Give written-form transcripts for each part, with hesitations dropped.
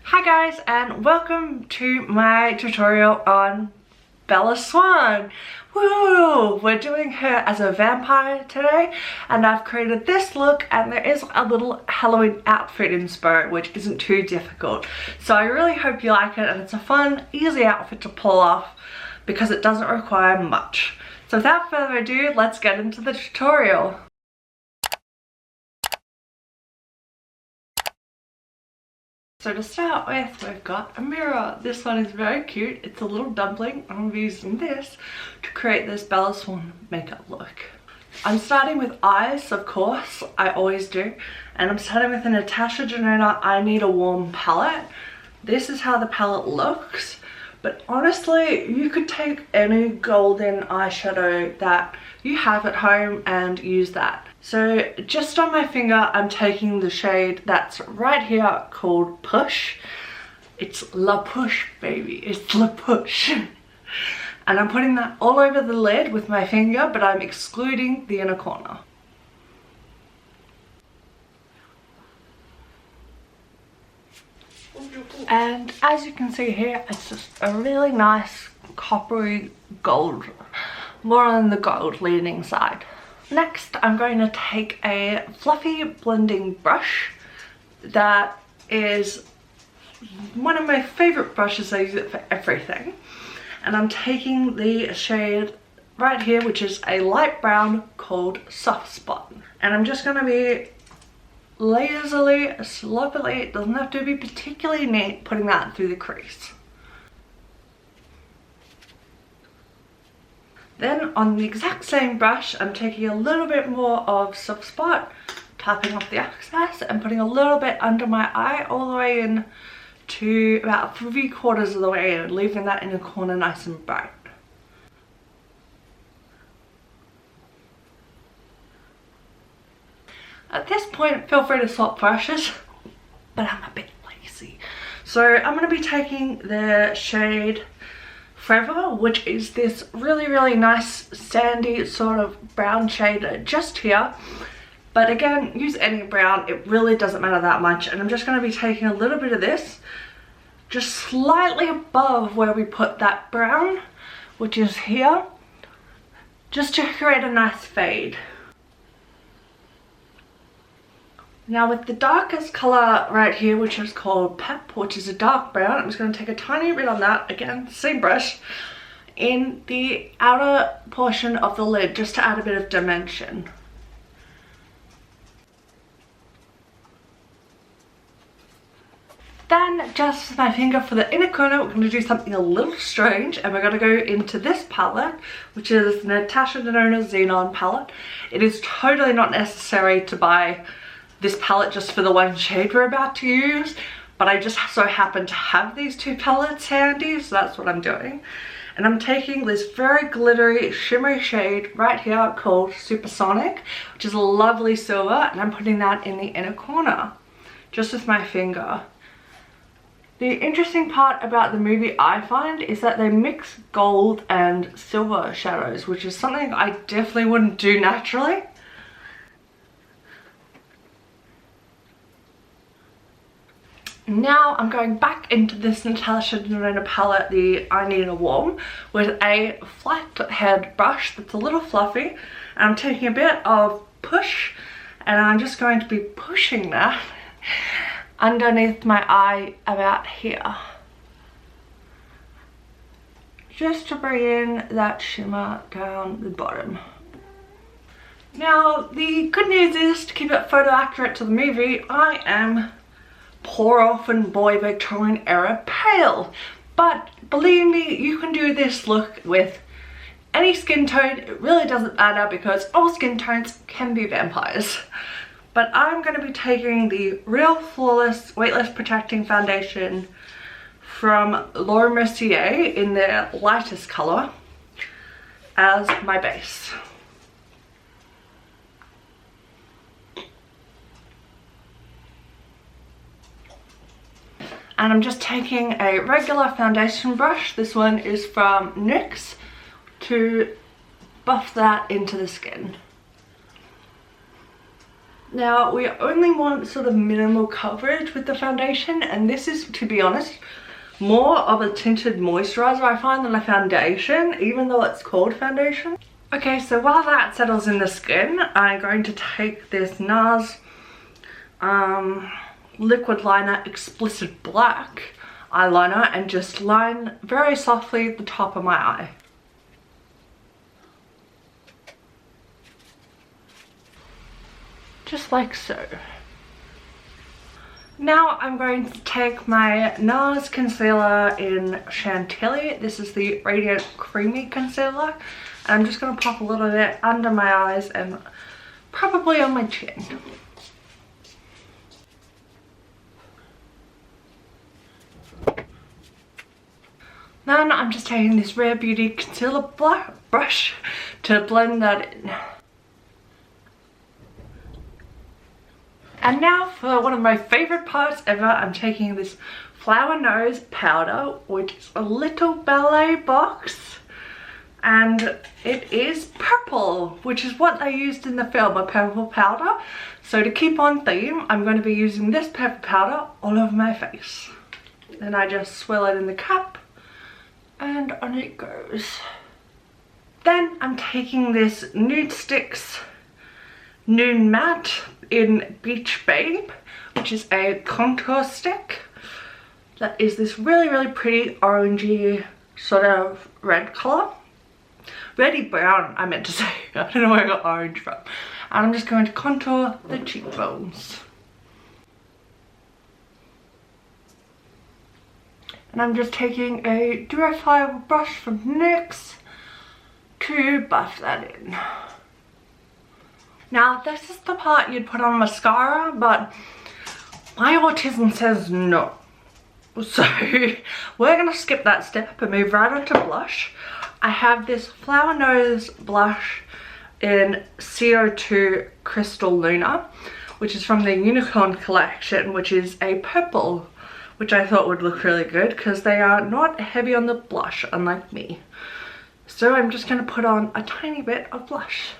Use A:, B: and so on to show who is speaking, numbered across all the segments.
A: Hi guys, and welcome to my tutorial on Bella Swan. Woo! We're doing her as a vampire today, and I've created this look, and there is a little Halloween outfit inspo which isn't too difficult. So I really hope you like it, and it's a fun, easy outfit to pull off because it doesn't require much. So without further ado, let's get into the tutorial. So to start with, we've got a mirror. This one is very cute. It's a little dumpling. I'm going to be using this to create this Bella Swan makeup look. I'm starting with eyes, of course. I always do. And I'm starting with a Natasha Denona I Need a Warm palette. This is how the palette looks. But honestly, you could take any golden eyeshadow that you have at home and use that. So just on my finger, I'm taking the shade that's right here called Push. It's La Push, baby. It's La Push. And I'm putting that all over the lid with my finger, but I'm excluding the inner corner. And as you can see here, it's just a really nice coppery gold, more on the gold leaning side. Next, I'm going to take a fluffy blending brush that is one of my favorite brushes. I use it for everything. And I'm taking the shade right here, which is a light brown called Soft Spot. And I'm just going to be lazily, sloppily, it doesn't have to be particularly neat, putting that through the crease. Then on the exact same brush, I'm taking a little bit more of Soft Spot, tapping off the excess and putting a little bit under my eye, all the way in to about 3/4 of the way in, leaving that inner corner nice and bright. At this point, feel free to swap brushes, but I'm a bit lazy. So I'm going to be taking the shade Forever, which is this really nice sandy sort of brown shade just here. But again, use any brown, it really doesn't matter that much. And I'm just going to be taking a little bit of this, just slightly above where we put that brown, which is here, just to create a nice fade. Now with the darkest colour right here, which is called Pep, which is a dark brown, I'm just going to take a tiny bit on that, again, same brush, in the outer portion of the lid, just to add a bit of dimension. Then, just with my finger for the inner corner, we're going to do something a little strange, and we're going to go into this palette, which is Natasha Denona Xenon palette. It is totally not necessary to buy this palette just for the one shade we're about to use, but I just so happen to have these two palettes handy, so that's what I'm doing. And I'm taking this very glittery shimmery shade right here called Supersonic, which is a lovely silver, and I'm putting that in the inner corner just with my finger. The interesting part about the movie, I find, is that they mix gold and silver shadows, which is something I definitely wouldn't do naturally. Now I'm going back into this Natasha Denona palette, the I Need a Warm, with a flat head brush that's a little fluffy. And I'm taking a bit of Push, and I'm just going to be pushing that underneath my eye about here, just to bring in that shimmer down the bottom. Now the good news is, to keep it photo accurate to the movie, I am poor orphan boy Victorian era pale, but believe me, you can do this look with any skin tone. It really doesn't matter because all skin tones can be vampires. But I'm going to be taking the Real Flawless Weightless Protecting Foundation from Laura Mercier in their lightest colour as my base. And I'm just taking a regular foundation brush, this one is from NYX, to buff that into the skin. Now we only want sort of minimal coverage with the foundation, and this is, to be honest, more of a tinted moisturizer I find than a foundation, even though it's called foundation. Okay, so while that settles in the skin, I'm going to take this NARS liquid liner explicit black eyeliner and just line very softly the top of my eye. Just like so. Now I'm going to take my NARS concealer in Chantilly. This is the Radiant Creamy Concealer. And I'm just going to pop a little bit under my eyes and probably on my chin. Then I'm just taking this Rare Beauty concealer brush to blend that in. And now for one of my favorite parts ever, I'm taking this Flower Nose powder, which is a little ballet box. And it is purple, which is what they used in the film, a purple powder. So to keep on theme, I'm going to be using this purple powder all over my face. Then I just swirl it in the cup, and on it goes. Then I'm taking this Nude Sticks Nude Matte in Beach Babe, which is a contour stick. That is this really, really pretty orangey sort of red colour. Reddy brown, I meant to say. I don't know where I got orange from. And I'm just going to contour the cheekbones. And I'm just taking a durable brush from NYX to buff that in. Now this is the part you'd put on mascara, but my autism says no. So we're going to skip that step and move right on to blush. I have this Flower Nose blush in CO2 Crystal Luna, which is from the Unicorn collection, which is a purple, which I thought would look really good because they are not heavy on the blush, unlike me. So I'm just going to put on a tiny bit of blush.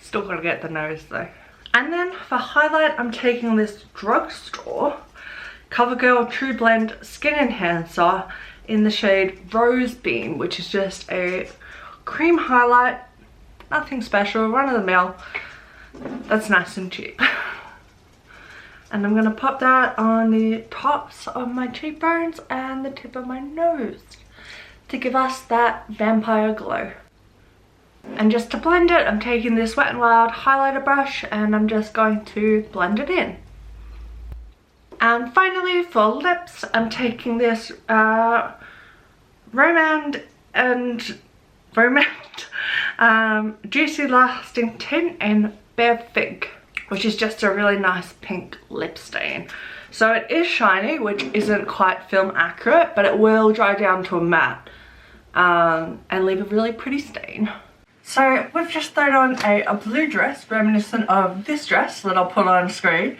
A: Still got to get the nose though. And then for highlight, I'm taking this drugstore CoverGirl True Blend Skin Enhancer in the shade Rose Bean, which is just a cream highlight, nothing special, run of the mill. That's nice and cheap. And I'm going to pop that on the tops of my cheekbones and the tip of my nose to give us that vampire glow. And just to blend it, I'm taking this Wet n Wild highlighter brush and I'm just going to blend it in. And finally for lips, I'm taking this Romand Juicy Lasting Tint in Bare Fig, which is just a really nice pink lip stain. So it is shiny, which isn't quite film accurate, but it will dry down to a matte and leave a really pretty stain. So we've just thrown on a blue dress reminiscent of this dress that I'll put on screen,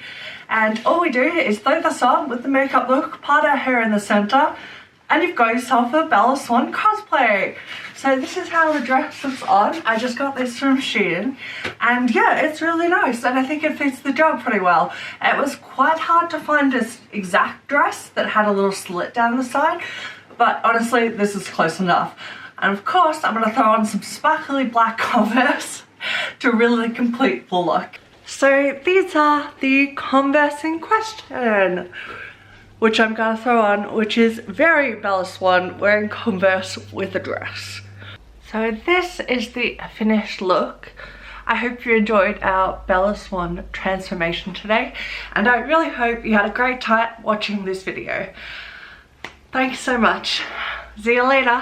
A: and all we do is throw this on with the makeup look, part our hair in the centre, and you've got yourself a Bella Swan cosplay. So this is how the dress looks on. I just got this from Shein, and yeah, it's really nice and I think it fits the job pretty well. It was quite hard to find this exact dress that had a little slit down the side, but honestly this is close enough. And of course, I'm going to throw on some sparkly black Converse to really complete the look. So these are the Converse in question, which I'm going to throw on, which is very Bella Swan wearing Converse with a dress. So this is the finished look. I hope you enjoyed our Bella Swan transformation today, and I really hope you had a great time watching this video. Thanks so much. See you later.